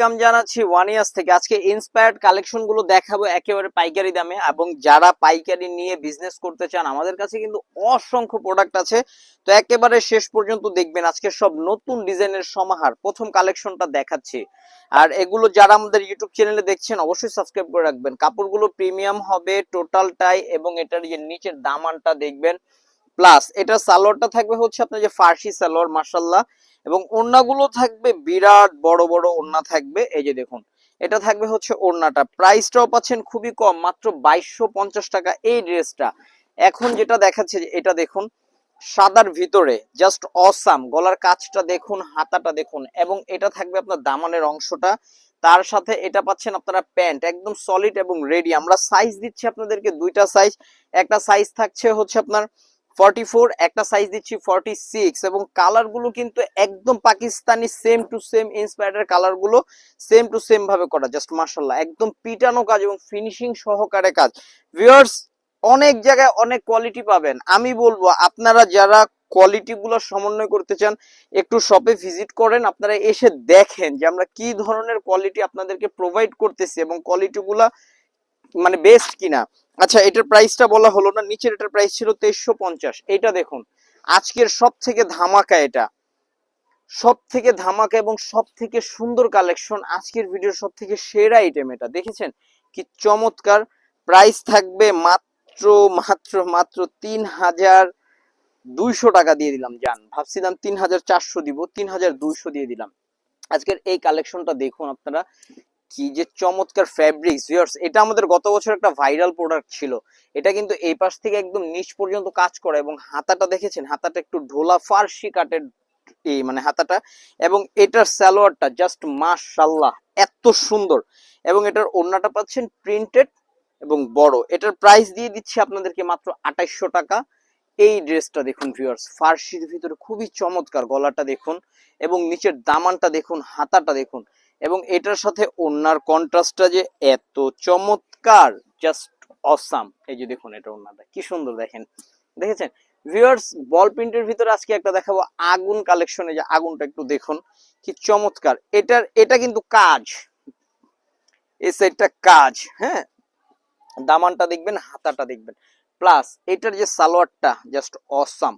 Welcome জানাচ্ছি ওয়ানিয়াস থেকে। আজকে ইন্সপায়ার্ড কালেকশন গুলো দেখাবো একেবারে পাইকারি দামে, এবং যারা পাইকারি নিয়ে বিজনেস করতে চান আমাদের কাছে কিন্তু অসংখ্য প্রোডাক্ট আছে। তো একেবারে শেষ পর্যন্ত দেখবেন। আজকে সব নতুন ডিজাইনের সমাহার, প্রথম কালেকশনটা দেখাচ্ছি। আর এগুলো যারা আমাদের ইউটিউব চ্যানেলে দেখছেন অবশ্যই সাবস্ক্রাইব করে রাখবেন। কাপড়গুলো প্রিমিয়াম হবে টোটালটাই, এবং এটার যে নিচের দামানটা দেখবেন। প্লাস এটা সালোয়ারটা থাকবে হচ্ছে আপনার যে ফার্সি সালোয়ার, মাশাল্লাহ। এবং ওড়নাগুলো থাকবে বিরাট বড় বড় ওড়না থাকবে। এই যে দেখুন, এটা থাকবে হচ্ছে ওড়নাটা। প্রাইসটাও পাচ্ছেন খুবই কম, মাত্র 2250 টাকা এই ড্রেসটা। এখন যেটা দেখাচ্ছে এটা দেখুন, সাদার ভিতরে জাস্ট অসাম। গলার কাজটা দেখুন, হাতাটা দেখুন, এবং এটা থাকবে আপনার দামানের অংশটা। তার সাথে এটা পাচ্ছেন আপনারা প্যান্ট, একদম সলিড এবং রেডি। আমরা সাইজ দিচ্ছি আপনাদেরকে দুইটা সাইজ। একটা সাইজ থাকছে হচ্ছে আপনার 44, একটা সাইজ দিচ্ছি 46। এবং কালার গুলো কিন্তু একদম পাকিস্তানি, সেম টু সেম ইন্সপায়ার্ডের কালার গুলো সেম টু সেম ভাবে করা, জাস্ট মাশাআল্লাহ। একদম পিটানো কাজ এবং ফিনিশিং সহকারে কাজ। ভিউয়ার্স, অনেক জায়গায় অনেক কোয়ালিটি পাবেন। আমি বলবো আপনারা যারা কোয়ালিটি গুলো সমন্বয় করতে চান একটু শপে ভিজিট করেন, আপনারা এসে দেখেন যে আমরা কি ধরনের কোয়ালিটি আপনাদেরকে প্রোভাইড করতেছি এবং কোয়ালিটি গুলা মানে বেস্ট কিনা। আচ্ছা, এটার প্রাইসটা বলা হলো না, নিচের এটার প্রাইস ছিল 2350। এটা দেখুন আজকের সব থেকে ধামাকা, এটা সব থেকে ধামাকা এবং সব থেকে সুন্দর কালেকশন, আজকের ভিডিওর সব থেকে সেরা আইটেম। এটা দেখেছেন কি চমৎকার। প্রাইস থাকবে মাত্র মাত্র মাত্র 3200 টাকা দিয়ে দিলাম। জান, ভাবছিলাম 3400 দিব, 3200 দিয়ে দিলাম। আজকের এই কালেকশনটা দেখুন আপনারা, কি যে চমৎকার ফ্যাব্রিক্স। ভিউয়ার্স, এটা আমাদের গত বছর একটা ভাইরাল প্রোডাক্ট ছিল। এটা কিন্তু এই পাশ থেকে একদম নিচ পর্যন্ত কাজ করা, এবং হাতাটা দেখেছেন, হাতাটা একটু ঢোলা ফার্সি কাটের এই মানে হাতাটা। এবং এটার সালোয়ারটা জাস্ট মাশাআল্লাহ এত সুন্দর। এবং এটার ওড়নাটা পাচ্ছেন প্রিন্টেড এবং বড়। এটার প্রাইস দিয়ে দিচ্ছি আপনাদেরকে মাত্র 2800 টাকা। এই ড্রেসটা দেখুন ভিউয়ার্স, ফার্সির ভিতরে খুবই চমৎকার। গলাটা দেখুন এবং নিচের দামানটা দেখুন, হাতাটা দেখুন, এবং এটার সাথে ওড়নার কন্ট্রাস্টটা যে এত চমৎকার, জাস্ট অসাম। এই যে দেখুন, এটা ওড়নাটা কি সুন্দর দেখেন, দেখেছেন ভিউয়ার্স। বল প্রিন্টের ভিতরে আজকে একটা দেখাবো আগুন কালেকশনে, যে আগুনটা একটু দেখুন কি চমৎকার। এটা কিন্তু কাজ, এই সাইডটা কাজ, হ্যাঁ। দামানটা দেখবেন, হাতাটা দেখবেন, প্লাস এটার যে সালোয়ারটা জাস্ট অসাম।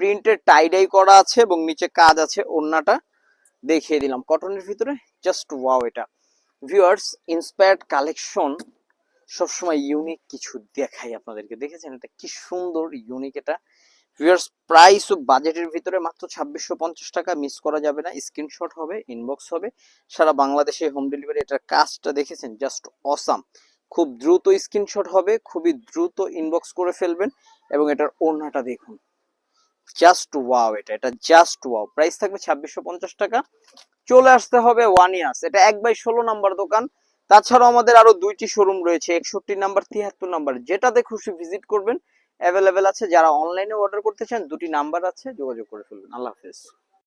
প্রিন্টের টাইডাই করা আছে এবং নিচে কাজ আছে। ওড়নাটা দেখিয়ে দিলাম কটনের ভিতরে, জাস্ট ওয়াও। এটা ভিউয়ার্স, ইন্সপায়ার্ড কালেকশন সবসময় ইউনিক কিছু দেখাই আপনাদেরকে। দেখেছেন এটা কি সুন্দর ইউনিক। এটা ভিউয়ার্স, প্রাইস ও বাজেটের ভিতরে মাত্র 2650 টাকা। মিস করা যাবে না, স্ক্রিনশট হবে, ইনবক্স হবে, সারা বাংলাদেশে হোম ডেলিভারি। এটার কাজটা দেখেছেন জাস্ট অসাম। খুব দ্রুত স্ক্রিনশট হবে, খুবই দ্রুত ইনবক্স করে ফেলবেন। এবং এটার ওড়নাটা দেখুন, জাস্ট ওয়াও। এটা জাস্ট ওয়াও। প্রাইস থাকবে 2650 টাকা। চলে আসতে হবে ওয়ানিয়াস, এটা 1/16 নাম্বার দোকান। তাছাড়াও আমাদের আরো দুইটি শোরুম রয়েছে, 61 নাম্বার, 73 নাম্বার, যেটাতে খুশি ভিজিট করবেন। অ্যাভেলেবেল আছে। যারা অনলাইনে অর্ডার করতে চান দুটি নাম্বার আছে, যোগাযোগ করে ফেলবেন। আল্লাহ হাফেজ।